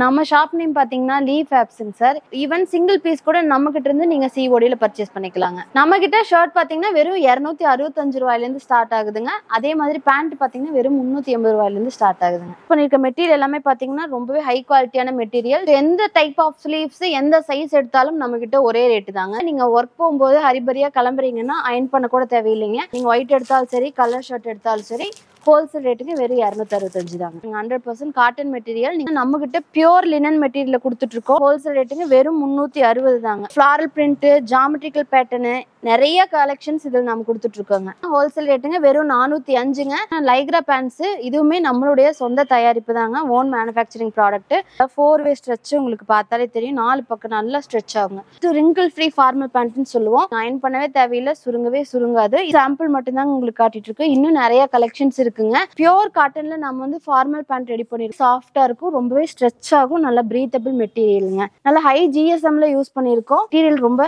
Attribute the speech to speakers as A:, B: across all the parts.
A: நம்ம shop name பாத்தீங்கன்னா leaf ஆப்ஸ்ங்க சார். ஈவன் சிங்கிள் பீஸ் கூட நம்ம கிட்ட இருந்து நீங்க COD ல பர்ச்சேஸ் பண்ணிக்கலாங்க. நம்ம கிட்ட ஷர்ட் பாத்தீங்கன்னா வெறும் 265 ரூபாயில இருந்து ஸ்டார்ட் ஆகுதுங்க. அதே மாதிரி பேண்ட் பாத்தீங்கன்னா வெறும் 380 ரூபாயில இருந்து ஸ்டார்ட் ஆகுதுங்க. பண்ணிருக்க மெட்டீரியல் எல்லாமே பாத்தீங்கன்னா ரொம்பவே ஹை குவாலிட்டியான மெட்டீரியல். எந்த டைப் ஆஃப் ஸ்லீவ்ஸ் எந்த சைஸ் எடுத்தாலும் நம்ம கிட்ட ஒரே ரேட்டு தாங்க. நீங்க ஒர்க் போகும்போது ஹரிபரியா கிளம்புறீங்கன்னா அயன் பண்ண கூட தேவையில்லைங்க. நீங்க ஒயிட் எடுத்தாலும் சரி, கலர் ஷர்ட் எடுத்தாலும் சரி, ஹோல்சேல் ரேட்டுக்கு வெறும் 265 தாங்க. 100% காட்டன் மெட்டீரியல். நீங்க நம்ம கிட்ட பியூர் லினன் மெட்டீரியல் கொடுத்துட்டு இருக்கோம். ஹோல்சேல் ரேட்டுக்கு வெறும் 360 தாங்க. ஃபிளாரல் பிரிண்ட், ஜாமெட்ரிக்கல் பேட்டர்னு நிறைய கலெக்ஷன்ஸ் இதில் நம்ம கொடுத்துட்டு இருக்கோங்க. ஹோல்சேல் ரேட்டுங்க வெறும் 405ங்க. லைக்ரா பேண்ட்ஸ் இதுவுமே நம்மளுடைய சொந்த தயாரிப்பு தாங்க. Own manufacturing product. 4-வே ஸ்ட்ரெச் உங்களுக்கு பார்த்தாலே தெரியும். 4 பக்கம் நல்லா ஸ்ட்ரெச் ஆகுங்க. இது ரிங்கிள் ஃப்ரீ ஃபார்மல் பேண்ட்னு சொல்லுவோம். அயன் பண்ணவே தேவையில்லை, சுருங்கவே சுருங்காது. சாம்பிள் மட்டும் தான் உங்களுக்கு காட்டிட்டு இருக்கு. இன்னும் நிறைய கலெக்ஷன்ஸ் இருக்குங்க. பியூர் காட்டன்ல நம்ம வந்து ஃபார்மல் பேண்ட் ரெடி பண்ணிருக்கோம். சாஃப்டா இருக்கும், ரொம்பவே ஸ்ட்ரெச் ஆகும், நல்ல பிரீத்தபிள் மெட்டீரியலுங்க. நல்ல ஹை GSMல யூஸ் பண்ணிருக்கோம். மெட்டீரியல் ரொம்ப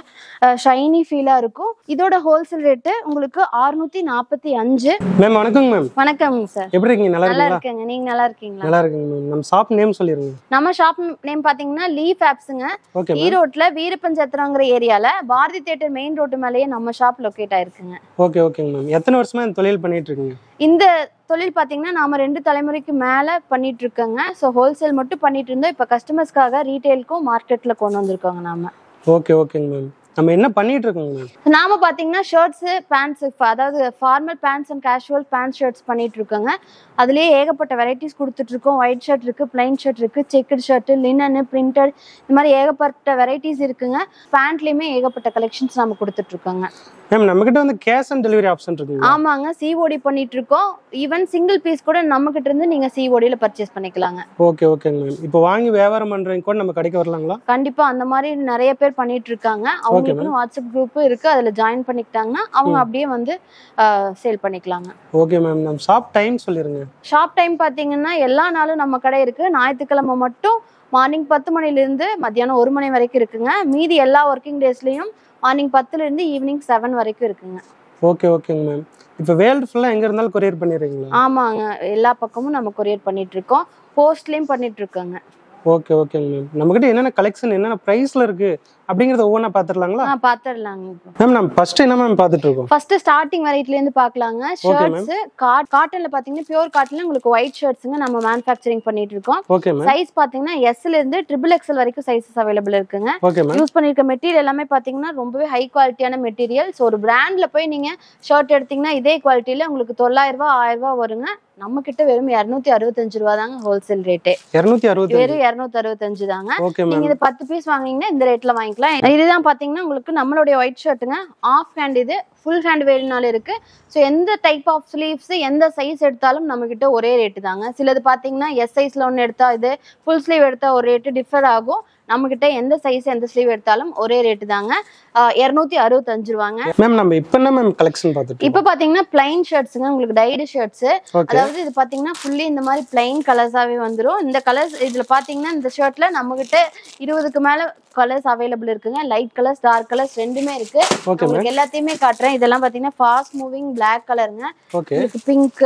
A: ஷைனி ஃபீலா இருக்கும். இதோட ஹோல்சேல் ரேட் உங்களுக்கு 645.
B: மேம் வணக்கம் மேம்.
A: வணக்கம் சார்.
B: எப்படி இருக்கீங்க? நல்லா
A: இருக்கீங்க. நீங்க நல்லா இருக்கீங்களா?
B: நல்லா இருக்கேங்க மேம். நம்ம ஷாப் நேம் சொல்லிருங்க.
A: நம்ம ஷாப் நேம் பாத்தீங்கன்னா லீஃப் ஆப்ஸ்ங்க.
B: ஓகே.
A: ஈரோட்ல வீரப்பஞ்சத்திரங்கிற ஏரியால பாரதி தியேட்டர் மெயின் ரோட்டு மேலேயே நம்ம ஷாப் லொகேட் ஆயிருக்குங்க.
B: ஓகே ஓகேங்க மேம். எத்தனை வருஷமா இந்த தொழில் பண்ணிட்டு இருக்கீங்க?
A: இந்த தொழில் பாத்தீங்கன்னா நாம 2 தலைமுறைக்கு மேல பண்ணிட்டு இருக்கோங்க. ஸோ ஹோல்சேல் மட்டும் பண்ணிட்டு இருந்தோம். இப்போ கஸ்டமர்ஸ்க்காக ரீட்டைலுக்கும் மார்க்கெட்ல கொண்டு வந்திருக்கோங்க நாம.
B: ஓகே ஓகேங்க மேம். நம்ம என்ன பண்ணிட்டு இருக்கோங்க மேம்?
A: நாம பாத்தீங்கன்னா ஷர்ட்ஸ், பேண்ட்ஸ், அதாவது formal pants and casual pant shirts பண்ணிட்டு இருக்கோங்க. அதுலயே ஏகப்பட்ட வெரைட்டிஸ் கொடுத்துட்டு இருக்கோம். ஒயிட் ஷர்ட் இருக்கு, பிளைன் ஷர்ட் இருக்கு, செக்குடு ஷர்ட், லினன், பிரிண்டட், இந்த மாதிரி ஏகப்பட்ட வெரைட்டிஸ் இருக்குங்க. பேண்ட்லயுமே ஏகப்பட்ட கலெக்ஷன்ஸ் நம்ம கொடுத்துட்டு இருக்கோங்க.
B: மேம் நம்ம கிட்ட வந்து கேஷ் ஆன் டெலிவரி ஆப்ஷன் இருக்குங்க.
A: ஆமாங்க, COD பண்ணிட்டு இருக்கோம். ஈவன் சிங்கிள் பீஸ் கூட நம்ம கிட்ட இருந்து நீங்க COD ல பர்ச்சேஸ் பண்ணிக்கலாங்க.
B: ஓகே ஓகேங்க மேம். இப்போ வாங்கி வியாபாரம் பண்றவங்க கூட நம்ம கடைக்கு வரலாங்களா?
A: கண்டிப்பா அந்த மாதிரி நிறைய பேர் பண்ணிட்டு இருக்காங்க. அவங்களுக்கு வாட்ஸ்அப் குரூப் இருக்கு, அதுல ஜாயின் பண்ணிக்கிட்டாங்கன்னா அவங்க அப்படியே வந்து சேல் பண்ணிக்கலாங்க.
B: Okay ma'am. நம்ம ஷாப் டைம் சொல்லிருங்க.
A: ஷாப் டைம் பாத்தீங்கன்னா எல்லா நாளும் நம்ம கடை இருக்கு. ஞாயிற்றுக்கிழமை மட்டும் மார்னிங் 10 மணில இருந்து மத்தியானம் 1 மணி வரைக்கும் இருக்குங்க. மீதி எல்லா ஒர்க்கிங் டேஸ்லயும் மார்னிங் 10ல இருந்து ஈவினிங் 7 வரைக்கும் இருக்குங்க.
B: ஓகே ஓகேங்க மேம். இப்போ வேர்ல்டு ஃபுல்லா எங்க இருந்தாலும் கொரியர் பண்ணிடுறீங்களா?
A: ஆமாங்க, எல்லா பக்கமும் நம்ம கொரியர் பண்ணிட்டு இருக்கோம். போஸ்ட்லயும் பண்ணிட்டு இருக்கோங்க.
B: ஓகே ஓகேங்க மேம். நம்ம கிட்ட என்னென்ன கலெக்ஷன், என்னென்ன பிரைஸ்ல இருக்கு அப்படிங்கறத ஒவ்வொன்றா பாத்துடலாங்களா?
A: பாத்துடலாங்க.
B: மேம் நம்ம ஃபர்ஸ்ட் என்ன மேம் பாத்துட்டு இருக்கோம்?
A: ஃபர்ஸ்ட் ஸ்டார்டிங் வெரைட்டில இருந்து பார்க்கலாங்க. ஷர்ட்ஸ் காட்டன்ல பாத்தீங்கன்னா பியூர் காட்டன்ல உங்களுக்கு ஒயிட் ஷர்ட்ஸ்ங்க நம்ம மேனுஃபேக்சரிங் பண்ணிட்டு இருக்கோம்.
B: Okay ma'am.
A: சைஸ் பாத்தீங்கன்னா S ல இருந்து XXL வரைக்கும் சைஸஸ் அவைலபிள் இருக்குங்க.
B: Okay ma'am.
A: யூஸ் பண்ணிருக்க மெட்டீரியல் எல்லாமே பாத்தீங்கன்னா ரொம்பவே ஹை குவாலிட்டியான மெட்டீரியல். சோ ஒரு பிராண்ட்ல போய் நீங்க ஷர்ட் எடுத்தீங்கன்னா இதே குவாலிட்டில உங்களுக்கு 900 ரூபாய் 1000 ரூபாய் வருங்க. நம்ம கிட்ட வெறும் 265 ரூபாய் தாங்க ஹோல்சேல் ரேட்டே.
B: 265
A: வெறும் 265 தாங்க.
B: Okay ma'am.
A: நீங்க இது 10 பீஸ் வாங்குனீங்கன்னா இந்த ரேட்ல வாங்கிக்கலாம். இதுதான் பாத்தீங்கன்னா உங்களுக்கு நம்மளுடைய ஒயிட் ஷர்ட்டுங்க. ஆஃப் ஹேண்ட், இது ஃபுல் ஹேண்ட் வேணும்னாலும் இருக்கு. ஸோ எந்த டைப் ஆஃப் ஸ்லீவ்ஸ் எந்த சைஸ் எடுத்தாலும் நம்ம கிட்ட ஒரே ரேட்டு தாங்க. சிலது பாத்தீங்கன்னா S சைஸ்ல ஒன்று எடுத்தா இது, ஃபுல் ஸ்லீவ் எடுத்தா ஒரு ரேட்டு டிஃபர் ஆகும். நம்ம கிட்ட எந்த சைஸ் எந்த ஸ்லீவ் எடுத்தாலும் ஒரே ரேட்டு தாங்க. 265 ரூபாங்க.
B: மேம் நம்ம இப்போ என்ன மேம் கலெக்ஷன் பார்த்துட்டு
A: இப்போ பாத்தீங்கன்னா பிளைன் ஷர்ட்ஸ்ங்க, உங்களுக்கு டைடு ஷர்ட்ஸ். அதாவது இது பாத்தீங்கன்னா ஃபுல்லி இந்த மாதிரி பிளைன் கலர்ஸாவே வந்துடும். இந்த கலர்ஸ் இதுல பாத்தீங்கன்னா இந்த ஷர்ட்ல நம்ம கிட்ட 20க்கு மேல கலர்ஸ் அவைலபிள் இருக்குங்க. லைட் கலர்ஸ், டார்க் கலர்ஸ் ரெண்டுமே இருக்கு. உங்களுக்கு எல்லாத்தையுமே காட்டுறேன். இதெல்லாம் பாத்தீங்கன்னா ஃபாஸ்ட் மூவிங் பிளாக் கலருங்க. உங்களுக்கு பிங்க்,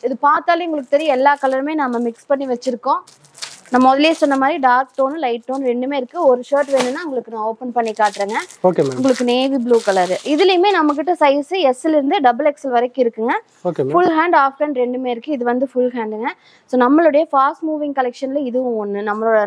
A: இது பார்த்தாலே உங்களுக்கு தெரியும் எல்லா கலருமே நம்ம மிக்ஸ் பண்ணி வச்சிருக்கோம். நான் முதல்லயே சொன்ன மாதிரி டார்க் டோன், லைட் டோன் ரெண்டுமே இருக்கு. ஒரு ஷர்ட் வேணும்னா உங்களுக்கு நான் ஓபன் பண்ணி காட்டுறேங்க.
B: Okay ma'am.
A: உங்களுக்கு நேவி ப்ளூ கலர். இதுலயுமே நம்ம கிட்ட சைஸ் S ல இருந்து XXL வரைக்கும் இருக்குங்க.
B: Okay ma'am.
A: Full hand, half hand ரெண்டுமே இருக்கு. இது வந்து ஃபுல் ஹேண்டுங்க. சோ நம்மளுடைய ஃபாஸ்ட் மூவிங் கலெக்ஷன்ல இதுவும் ஒண்ணு.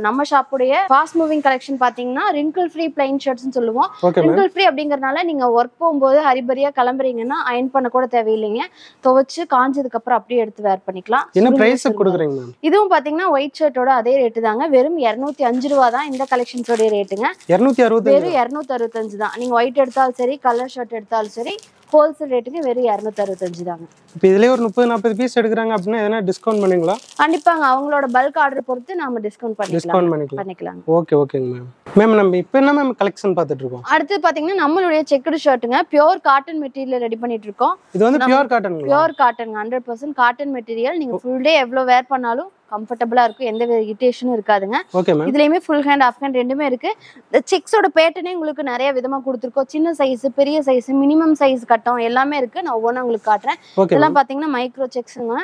A: நம்ம ஷாப்புடைய ஃபாஸ்ட் மூவிங் கலெக்ஷன் பாத்தீங்கன்னா ரிங்கிள் ஃப்ரீ பிளைன் ஷர்ட்ஸ்னு சொல்லுவோம். ரிங்கிள் ஃப்ரீ அப்படிங்கறதுனால நீங்க ஒர்க் போகும்போது ஹரிபரியா கிளம்புறீங்கன்னா அயன் பண்ண கூட தேவையில்லைங்க. துவைச்சு காஞ்சதுக்கு அப்புறம் அப்படியே எடுத்து வேர் பண்ணிக்கலாம்.
B: என்ன பிரைஸ் கொடுக்குறீங்க மேம்?
A: இதுவும் பாத்தீங்கன்னா ஒயிட் ஷர்ட்டோட அதே அதே ரேட்டு தாங்க. வெறும் 205 ரூபா தான் இந்த கலெக்ஷன்ஸோட ரேட்டுங்க.
B: 265
A: வெறும் 265 தான். நீங்க ஒயிட் எடுத்தாலும் சரி, கலர் ஷர்ட் எடுத்தாலும் சரி, ஹோல்சேல் ரேட்டுக்கு வெறும் 265 தாங்க.
B: இப்போ இதுலயே ஒரு 30-40 பீஸ் எடுக்கிறாங்க அப்படின்னா எதனா டிஸ்கவுண்ட் பண்ணுவீங்களா?
A: கண்டிப்பாங்க. அவங்களோட பல்க் ஆர்டர் பொறுத்து நாம டிஸ்கவுண்ட் பண்ணிக்கலாம்.
B: ஓகே ஓகேங்க மேம். மேம் நம்ம இப்போ என்ன மேம் கலெக்ஷன் பார்த்துட்டு இருக்கோம்?
A: அடுத்து பாத்தீங்கன்னா நம்மளுடைய செக்குடு ஷர்ட்டுங்க. பியூர் காட்டன் மெட்டீரியல் ரெடி பண்ணிட்டு இருக்கோம்.
B: இது வந்து பியூர் காட்டன்.
A: பியூர் காட்டன்ங்க. 100% காட்டன் மெட்டீரியல். நீங்க ஃபுல் டே எவ்வளவு வேர் பண்ணாலும் கம்ஃபர்டபுளா இருக்கும். எந்த இரிட்டேஷனும் இருக்காதுங்க.
B: Okay ma'am.
A: இதுலயுமே ஃபுல் ஹேண்ட் ஆஃப் ஹேண்ட் ரெண்டுமே இருக்கு. இந்த செக்ஸோட பேட்டர்னே உங்களுக்கு நிறைய விதமா கொடுத்துருக்கோம். சின்ன சைஸ், பெரிய சைஸ், மினிமம் சைஸ் கட்டம் எல்லாமே இருக்கு. நான் ஒவ்வொன்றா உங்களுக்கு காட்டுறேன். இதெல்லாம் பாத்தீங்கன்னா மைக்ரோ செக்ஸுங்க.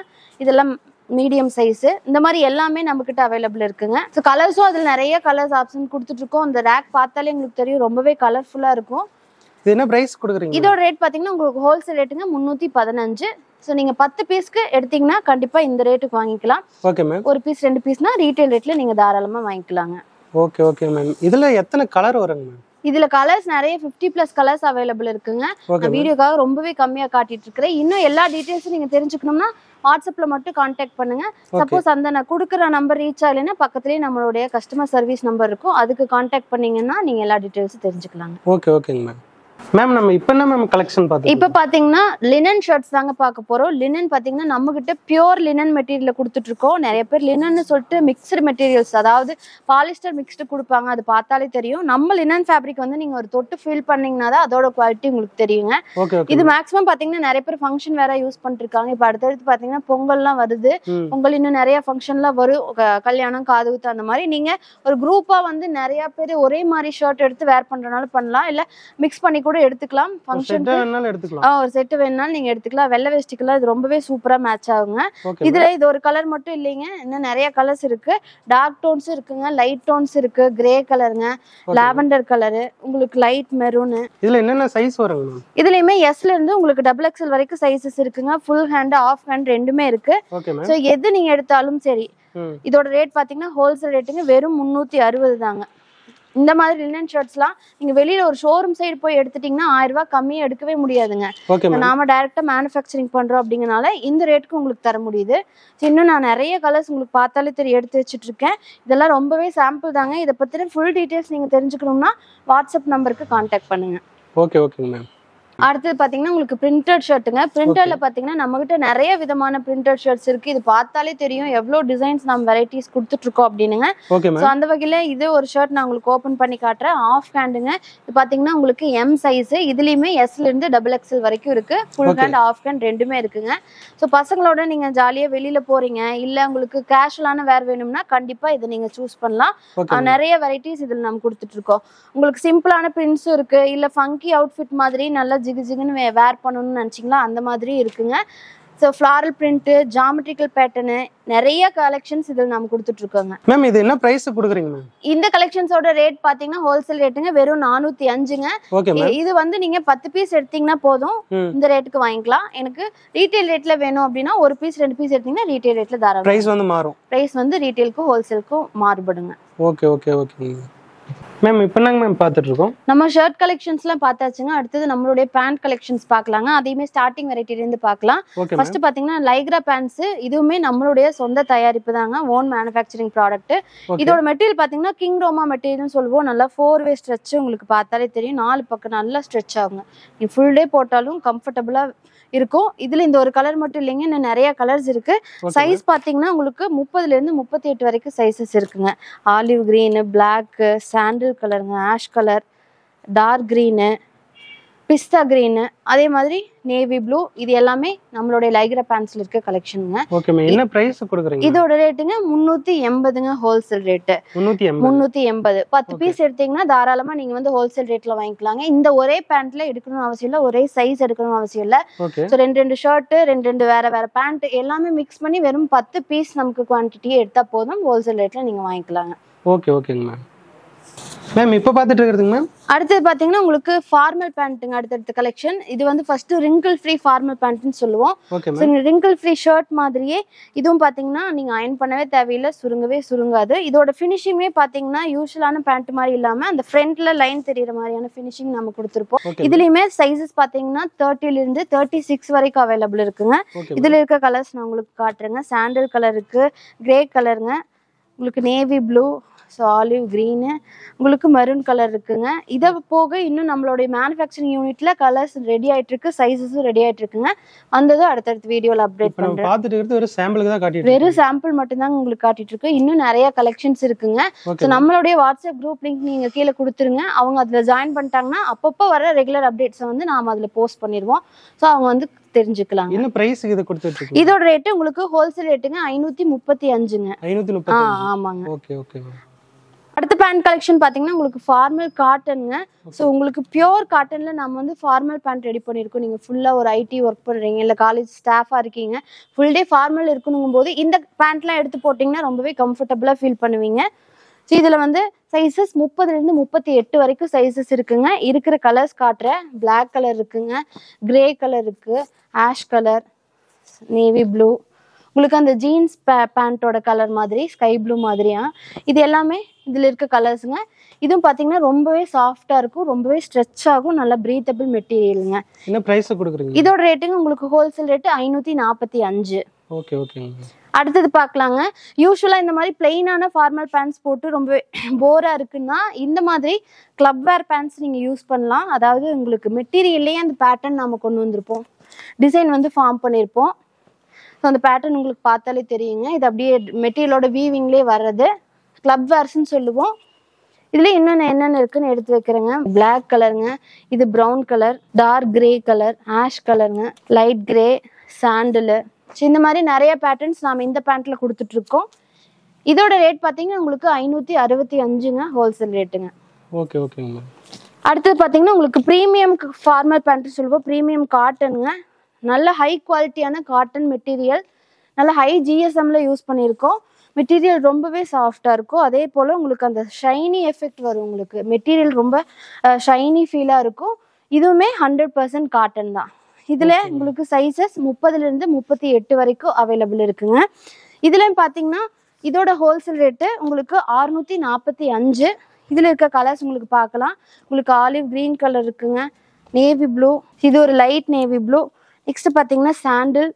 A: இதெல்லாம் மீடியம் சைஸ். இந்த மாதிரி எல்லாமே நம்ம கிட்ட அவைலபிள் இருக்குங்க. ஸோ கலர்ஸும் அதுல நிறைய கலர்ஸ் ஆப்ஷன் கொடுத்துட்டு இருக்கோம். இந்த ரேக் பார்த்தாலே உங்களுக்கு தெரியும், ரொம்பவே கலர்ஃபுல்லா இருக்கும்.
B: இது என்ன பிரைஸ் கொடுக்குறீங்க?
A: இதோட ரேட் பாத்தீங்கன்னா உங்களுக்கு ஹோல்சேல் ரேட்டுங்க 315. ஸோ நீங்க 10 பீஸ்க்கு எடுத்தீங்கன்னா கண்டிப்பா இந்த ரேட்டுக்கு வாங்கிக்கலாம்.
B: Okay ma'am.
A: ஒரு பீஸ் 2 பீஸ்னா ரீட்டைல் ரேட்ல நீங்க தாராளமா வாங்கிக்கலாங்க.
B: Okay okay ma'am. இதுல எத்தனை கலர் வருங்க மேம்?
A: இதுல கலர்ஸ் நிறைய 50+ கலர்ஸ் அவைலபிள் இருக்குங்க. நான் வீடியோக்காக ரொம்பவே கம்மியா காட்டிட்டு இருக்கிறேன். இன்னும் எல்லா டீடைல்ஸும் நீங்க தெரிஞ்சுக்கணும்னா வாட்ஸ்அப்ல மட்டும் கான்டாக்ட் பண்ணுங்க. சப்போஸ் அந்த நான் கொடுக்குற நம்பர் ரீச் ஆகலைன்னா பக்கத்துலயே நம்மளுடைய கஸ்டமர் சர்வீஸ் நம்பர் இருக்கும். அதுக்கு கான்டாக்ட் பண்ணீங்கன்னா நீங்க எல்லா டீடைல்ஸும் தெரிஞ்சுக்கலாங்க.
B: ஓகே ஓகேங்க மேம். மேம் நம்ம இப்போ என்ன மேம் கலெக்ஷன் பார்த்தோம்?
A: இப்போ பாத்தீங்கன்னா லினன் ஷர்ட்ஸ் தாங்க பார்க்க போறோம். லினன் பாத்தீங்கன்னா நம்ம கிட்ட பியூர் லினன் மெட்டீரியல் கொடுத்துட்டு இருக்கோம். நிறைய பேர் லினன்னு சொல்லிட்டு மிக்ஸ்டு மெட்டீரியல்ஸ், அதாவது பாலிஸ்டர் மிக்ஸ்டு கொடுப்பாங்க. அது பார்த்தாலே தெரியும். நம்ம லினன் ஃபேப்ரிக் வந்து நீங்க ஒரு தொட்டு ஃபீல் பண்ணீங்கன்னா தான் அதோட குவாலிட்டி உங்களுக்கு தெரியுங்க. இது மேக்ஸிமம் பாத்தீங்கன்னா நிறைய பேர் ஃபங்க்ஷன் வேற யூஸ் பண்ணிட்டு இருக்காங்க. இப்போ அடுத்தடுத்து பாத்தீங்கன்னா பொங்கல்லாம் வருது. பொங்கல் இன்னும் நிறைய ஃபங்க்ஷன்லாம் வரும். கல்யாணம், காதுகுத்து அந்த மாதிரி நீங்க ஒரு குரூப்பா வந்து நிறைய பேர் ஒரே மாதிரி ஷர்ட் எடுத்து வேர் பண்றதுனால பண்ணலாம். இல்ல மிக்ஸ் பண்ணி கூட எடுத்துக்கலாம். ஃபங்க்ஷன் ஒரு செட் வேணாலும் நீங்க எடுத்துக்கலாம். வெள்ளை வேஷ்டிக்கெல்லாம் இது ரொம்பவே சூப்பரா மேட்ச் ஆகுங்க. இதுல இது ஒரு கலர் மட்டும் இல்லைங்க, இன்னும் நிறைய கலர்ஸ் இருக்கு. டார்க் டோன்ஸ் இருக்குங்க, லைட் டோன்ஸ் இருக்கு, கிரே கலருங்க, லாவெண்டர் கலரு, உங்களுக்கு லைட் மெரூன்.
B: இதுல என்னென்ன சைஸ் வருங்க?
A: இதுலயுமே எஸ்ல இருந்து உங்களுக்கு XXL வரைக்கும் சைஸஸ் இருக்குங்க. ஃபுல் ஹேண்ட், ஆஃப் ஹேண்ட் ரெண்டுமே இருக்கு. சோ எது நீங்க எடுத்தாலும் சரி. இதோட ரேட் பாத்தீங்கன்னா ஹோல்சேல் ரேட்டுங்க வெறும் 360 தாங்க. இந்த மாதிரி லினன் ஷர்ட்ஸ்லாம் நீங்க வெளியில ஒரு ஷோரூம் சைடு போய் எடுத்துட்டீங்கன்னா 1000 ரூபாய் கம்மியா எடுக்கவே முடியாதுங்க. நாம டைரக்டா மேனுஃபேக்சரிங் பண்றோம் அப்படிங்கறனால இந்த ரேட்டுக்கு உங்களுக்கு தர முடியுது. இன்னும் நான் நிறைய கலர்ஸ் உங்களுக்கு பார்த்தாலே தெரியும் எடுத்து வச்சுட்டு இருக்கேன். இதெல்லாம் ரொம்பவே சாம்பிள் தாங்க. இதை பத்தின ஃபுல் டீடைல்ஸ் நீங்க தெரிஞ்சுக்கணும்னா வாட்ஸ்அப் நம்பருக்கு கான்டாக்ட் பண்ணுங்க.
B: Okay okay ma'am.
A: அடுத்தது பாத்தீங்கன்னா உங்களுக்கு பிரிண்டட் ஷர்ட்டுங்க. பிரிண்டர்ல பாத்தீங்கன்னா நம்ம கிட்ட நிறைய விதமான பிரிண்டட் ஷர்ட்ஸ் இருக்கு. இது பார்த்தாலே தெரியும் எவ்வளவு டிசைன்ஸ் நம்ம வெரைட்டிஸ் கொடுத்துட்டு இருக்கோம் அப்படின்னுங்க. சோ அந்த வகையில இது ஒரு ஷர்ட் நான் உங்களுக்கு ஓபன் பண்ணி காட்டுறேன். ஆஃப் ஹேண்டுங்க. இது பாத்தீங்கன்னா உங்களுக்கு எம் சைஸ். இதுலயுமே எஸ்ல இருந்து XXL வரைக்கும் இருக்கு. ஃபுல் ஹேண்ட், ஆஃப் ஹேண்ட் ரெண்டுமே இருக்குங்க. சோ பசங்களோட நீங்க ஜாலியா வெளியில போறீங்க, இல்ல உங்களுக்கு கேஷுவலான வேர் வேணும்னா கண்டிப்பா இதை நீங்க சூஸ் பண்ணலாம். நிறைய வெரைட்டிஸ் இதுல நம்ம கொடுத்துட்டு இருக்கோம். உங்களுக்கு சிம்பிளான பிரிண்ட்ஸும் இருக்கு, இல்ல ஃபங்கி அவுட்ஃபிட் மாதிரி நல்லா ஜிகுன்னு வேர் பண்ணணும்னு நினைச்சீங்களா அந்த மாதிரி இருக்குங்க. So floral print, geometrical pattern நிறைய கலெக்ஷன்ஸ் இதில் நம்ம கொடுத்துட்டு இருக்கோங்க.
B: மேம் இது என்ன பிரைஸ் கொடுக்குறீங்க மேம்?
A: இந்த கலெக்ஷன்ஸோட ரேட் பார்த்தீங்கன்னா ஹோல்சேல் ரேட்டுங்க வெறும் 405ங்க. இது வந்து நீங்க 10 பீஸ் எடுத்தீங்கன்னா போதும் இந்த ரேட்டுக்கு வாங்கிக்கலாம். எனக்கு ரீட்டைல் ரேட்ல வேணும் அப்படின்னா ஒரு பீஸ் 2 பீஸ் எடுத்தீங்கன்னா ரீட்டைல் ரேட்ல தாராளமா
B: பிரைஸ் வந்து மாறும்.
A: பிரைஸ் வந்து ரீட்டைலுக்கும் ஹோல்சேலுக்கும் மாறுபடுங்க.
B: Okay okay okay ma'am. இப்போ நாங்க மேம் பார்த்துட்டு இருக்கோம்.
A: நம்ம ஷர்ட் கலெக்ஷன்ஸ்லாம் பார்த்தாச்சுங்க. அடுத்தது நம்மளுடைய பேண்ட் கலெக்ஷன்ஸ் பார்க்கலாங்க. அதையுமே ஸ்டார்டிங் வெரைட்டில இருந்து பார்க்கலாம். ஃபர்ஸ்ட் பாத்தீங்கன்னா லைக்ரா பேண்ட்ஸ். இதுவுமே நம்மளுடைய சொந்த தயாரிப்பு தாங்க, ஓன் மேனுஃபேக்சரிங் ப்ராடக்ட். இதோட மெட்டீரியல் பாத்தீங்கன்னா கிங் ரோமா மெட்டீரியல்னு சொல்லுவோம். நல்லா 4-வே ஸ்ட்ரெச் உங்களுக்கு பார்த்தாலே தெரியும். 4 பக்கம் நல்லா ஸ்ட்ரெச் ஆகுங்க. நீ ஃபுல் டே போட்டாலும் கம்ஃபர்டபுளா இருக்கும். இதுல இந்த ஒரு கலர் மட்டும் இல்லைங்க, இன்னும் நிறைய கலர்ஸ் இருக்கு. சைஸ் பாத்தீங்கன்னா உங்களுக்கு 30ல இருந்து 38 வரைக்கும் சைஸஸ் இருக்குங்க. ஆலிவ் கிரீன், பிளாக், சாண்டில் கலருங்க, ஆஷ் கலர், டார்க் கிரீனு, பிஸ்தா கிரீன், அதே மாதிரி நேவி ப்ளூ. இது எல்லாமே நம்மளுடைய லைக்ரா பேண்ட்ஸ்ல இருக்க கலெக்ஷனுங்க.
B: என்ன பிரைஸ் கொடுக்குறீங்க?
A: இதோட ரேட்டுங்க 380ங்க ஹோல்சேல் ரேட். 380 10 பீஸ் எடுத்தீங்கன்னா தாராளமா நீங்க வந்து ஹோல்சேல் ரேட்ல வாங்கிக்கலாங்க. இந்த ஒரே பேண்ட்ல எடுக்கணும்னு அவசியம் இல்ல, ஒரே சைஸ் எடுக்கணும்னு அவசியம் இல்ல. ஸோ 2 ஷர்ட், 2 வேற பேண்ட் எல்லாமே மிக்ஸ் பண்ணி வெறும் 10 பீஸ் நமக்கு குவான்டிட்டி எடுத்தா போதும். ஹோல்சேல் ரேட்ல நீங்க வாங்கிக்கலாங்க.
B: ஓகே ஓகேங்க மேம். மேம் இப்போ பார்த்துட்டு இருக்கிறதுங்க மேம்.
A: அடுத்தது பாத்தீங்கன்னா உங்களுக்கு ஃபார்மல் பேண்ட்டுங்க. அடுத்தடுத்த கலெக்ஷன் இது வந்து ஃபர்ஸ்ட் ரிங்கிள் ஃப்ரீ ஃபார்மல் பேண்ட்னு சொல்லுவோம். ரிங்கிள் ஃப்ரீ ஷர்ட் மாதிரியே இதுவும் பாத்தீங்கன்னா நீங்க அயன் பண்ணவே தேவையில்லை, சுருங்கவே சுருங்காது. இதோட ஃபினிஷிங்கே பாத்தீங்கன்னா யூஷுவலான பேண்ட் மாதிரி இல்லாம அந்த ஃப்ரண்ட்ல லைன் தெரியற மாதிரியான ஃபினிஷிங் நம்ம கொடுத்துருப்போம். இதுலயுமே சைஸஸ் பாத்தீங்கன்னா 30ல இருந்து 36 வரைக்கும் அவைலபிள் இருக்குங்க. இதுல இருக்க கலர்ஸ் நான் உங்களுக்கு காட்டுறேங்க. சாண்டல் கலர் இருக்கு, கிரே கலருங்க, உங்களுக்கு navy blue, so olive green, உங்களுக்கு மெரூன் கலர் இருக்குங்க. இதை போக இன்னும் நம்மளுடைய மேனுஃபேக்சரிங் யூனிட்ல கலர்ஸ் ரெடி ஆயிட்டு இருக்கு, சைஸஸும் ரெடி ஆயிட்டு இருக்குங்க. அந்த அடுத்தடுத்த வீடியோல அப்டேட் பண்றேன்.
B: பார்த்துட்டு இருக்கிறது ஒரு சாம்பிளுக்கு தான் காட்டிட்டு
A: வெறும் சாம்பிள் மட்டும் தான் உங்களுக்கு காட்டிட்டு இருக்கு. இன்னும் நிறைய கலெக்ஷன்ஸ் இருக்குங்க. ஸோ நம்மளுடைய வாட்ஸ்அப் குரூப் லிங்க் நீங்க கீழே கொடுத்துருங்க. அவங்க அதுல ஜாயின் பண்ணிட்டாங்கன்னா அப்பப்போ வர ரெகுலர் அப்டேட்ஸை வந்து நாம அதுல போஸ்ட் பண்ணிடுவோம். ஸோ அவங்க வந்து தெரிஞ்சுக்கலாம்.
B: என்ன பிரைஸ்க்கு இது கொடுத்துட்டு இருக்கீங்க?
A: இதோட ரேட் உங்களுக்கு ஹோல்சேல் ரேட்டுங்க 535ங்க.
B: 535.
A: ஆமாங்க.
B: Okay okay.
A: அடுத்த பேண்ட் கலெக்ஷன் பாத்தீங்கன்னா உங்களுக்கு ஃபார்மல் காட்டனுங்க. ஸோ உங்களுக்கு பியோர் காட்டன்ல நம்ம வந்து ஃபார்மல் பேண்ட் ரெடி பண்ணியிருக்கோம். நீங்க ஃபுல்லா ஒரு ஐடி ஒர்க் பண்றீங்க, இல்லை காலேஜ் ஸ்டாஃபா இருக்கீங்க, ஃபுல் டே ஃபார்மல் இருக்கணும் போது இந்த பேண்ட்லாம் எடுத்து போட்டிங்கன்னா ரொம்பவே கம்ஃபர்டபுளா ஃபீல் பண்ணுவீங்க. ஸோ இதுல வந்து சைஸஸ் 30லேருந்து 38 வரைக்கும் சைஸஸ் இருக்குங்க. இருக்கிற கலர்ஸ் காட்டுறேன். பிளாக் கலர் இருக்குங்க, கிரே கலர் இருக்கு, ஆஷ் கலர், நேவி ப்ளூ, உங்களுக்கு அந்த ஜீன்ஸ் பேண்டோட கலர் மாதிரி ஸ்கை ப்ளூ மாதிரியா, இது எல்லாமே இதில் இருக்க கலர்ஸுங்க. இதுவும் பார்த்தீங்கன்னா ரொம்பவே சாஃப்டாக இருக்கும், ரொம்பவே ஸ்ட்ரெச் ஆகும், நல்ல ப்ரீத்தபிள் மெட்டீரியலுங்க.
B: என்ன ப்ரைஸ் கொடுக்குறீங்க?
A: இதோட ரேட்டுங்க உங்களுக்கு ஹோல்சேல் ரேட்டு 545.
B: Okay okay.
A: அடுத்தது பார்க்கலாங்க. யூஸ்வலாக இந்த மாதிரி பிளெயினான ஃபார்மல் பேண்ட்ஸ் போட்டு ரொம்பவே போராக இருக்குன்னா இந்த மாதிரி கிளப் வேர் பேண்ட்ஸ் நீங்கள் யூஸ் பண்ணலாம். அதாவது உங்களுக்கு மெட்டீரியல்லையே அந்த பேட்டர்ன் நம்ம கொண்டு வந்திருப்போம், டிசைன் வந்து ஃபார்ம் பண்ணியிருப்போம். ஸோ அந்த பேட்டர்ன் உங்களுக்கு பார்த்தாலே தெரியுங்க. இது அப்படியே மெட்டீரியலோட வீவிங்லேயே வர்றது கிளப் வேர்ஸ்ன்னு சொல்லுவோம். இதுல இன்னொன்று என்னென்ன இருக்குன்னு எடுத்து வைக்கிறேங்க. பிளாக் கலருங்க, இது brown colour, dark grey colour, ash கலருங்க, லைட் கிரே, சாண்டிலு. ஸோ இந்த மாதிரி நிறைய பேட்டர்ன்ஸ் நாம் இந்த பேண்ட்ல கொடுத்துட்டு இருக்கோம். இதோட ரேட் பார்த்தீங்கன்னா உங்களுக்கு 565ங்க ஹோல்சேல் ரேட்டுங்க.
B: ஓகே ஓகேங்க.
A: அடுத்தது பார்த்தீங்கன்னா உங்களுக்கு ப்ரீமியம் ஃபார்மல் பேண்ட் சொல்லுவோம், ப்ரீமியம் காட்டனுங்க. நல்ல ஹை குவாலிட்டியான காட்டன் மெட்டீரியல், நல்ல ஹை ஜிஎஸ்எம்ல யூஸ் பண்ணியிருக்கோம். மெட்டீரியல் ரொம்பவே சாஃப்டாக இருக்கும். அதே போல் உங்களுக்கு அந்த ஷைனி எஃபெக்ட் வரும். உங்களுக்கு மெட்டீரியல் ரொம்ப ஷைனி ஃபீலாக இருக்கும். இதுவுமே 100% காட்டன் தான். இதில் உங்களுக்கு சைஸஸ் 30லேருந்து 38 வரைக்கும் அவைலபிள் இருக்குங்க. இதுலேயும் பார்த்தீங்கன்னா இதோட ஹோல்சேல் ரேட்டு உங்களுக்கு 645. இதில் இருக்க கலர்ஸ் உங்களுக்கு பார்க்கலாம். உங்களுக்கு ஆலிவ் க்ரீன் கலர் இருக்குங்க, நேவி ப்ளூ, இது ஒரு லைட் நேவி ப்ளூ, நெக்ஸ்ட் பார்த்தீங்கன்னா சாண்டில்,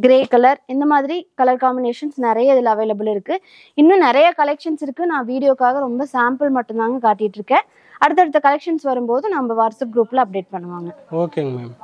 A: கிரே கலர், இந்த மாதிரி கலர் காம்பினேஷன்ஸ் நிறைய இதில் அவைலபிள் இருக்குது. இன்னும் நிறைய கலெக்ஷன்ஸ் இருக்குது. நான் வீடியோக்காக ரொம்ப சாம்பிள் மட்டும்தாங்க காட்டிகிட்டு இருக்கேன். அடுத்தடுத்த கலெக்ஷன்ஸ் வரும்போது நம்ம வாட்ஸ்அப் குரூப்பில் அப்டேட் பண்ணுவாங்க.
B: ஓகேங்க மேம்.